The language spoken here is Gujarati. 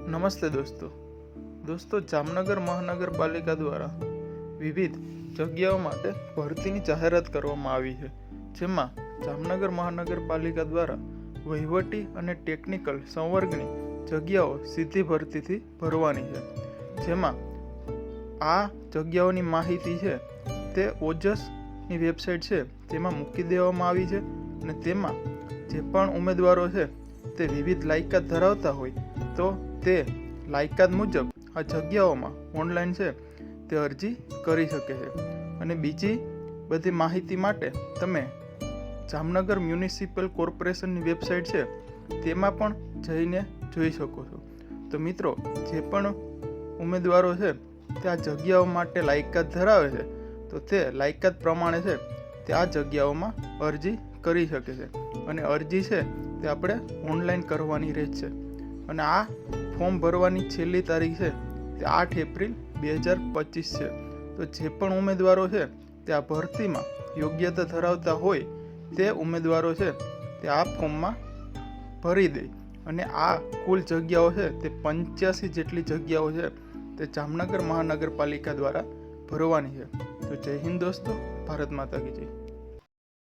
નમસ્તે દોસ્તો જામનગર મહાનગરપાલિકા દ્વારા વિવિધ જગ્યાઓ માટે ભરતીની જાહેરાત કરવામાં આવી છે, જેમાં જામનગર મહાનગરપાલિકા દ્વારા વહીવટી અને ટેકનિકલ સંવર્ગની જગ્યાઓ સીધી ભરતીથી ભરવાની છે. જેમાં આ જગ્યાઓની માહિતી છે તે ઓજસની વેબસાઇટ છે તેમાં મૂકી દેવામાં આવી છે અને તેમાં જે પણ ઉમેદવારો છે તે વિવિધ લાયકાત ધરાવતા હોય તો તે લાયકાત મુજબ આ જગ્યાઓમાં ઓનલાઈન છે તે અરજી કરી શકે છે. અને બીજી બધી માહિતી માટે તમે જામનગર મ્યુનિસિપલ કોર્પોરેશનની વેબસાઇટ છે તેમાં પણ જઈને જોઈ શકો છો. તો મિત્રો, જે પણ ઉમેદવારો છે તે આ જગ્યાઓ માટે લાયકાત ધરાવે છે તો તે લાયકાત પ્રમાણે છે તે આ જગ્યાઓમાં અરજી કરી શકે છે. અને અરજી છે તે આપણે ઓનલાઈન કરવાની રહેશે. અને આ ફોર્મ ભરવાની છેલ્લી તારીખ છે તે 8 એપ્રિલ 2025 છે. તો જે પણ ઉમેદવારો છે તે આ ભરતીમાં યોગ્યતા ધરાવતા હોય તે ઉમેદવારો છે તે આ ફોર્મમાં ભરી દે. અને આ કુલ જગ્યાઓ છે તે 85 જેટલી જગ્યાઓ છે તે જામનગર મહાનગરપાલિકા દ્વારા ભરવાની છે. તો જય હિન્દ દોસ્તો, ભારત માતા કી જય.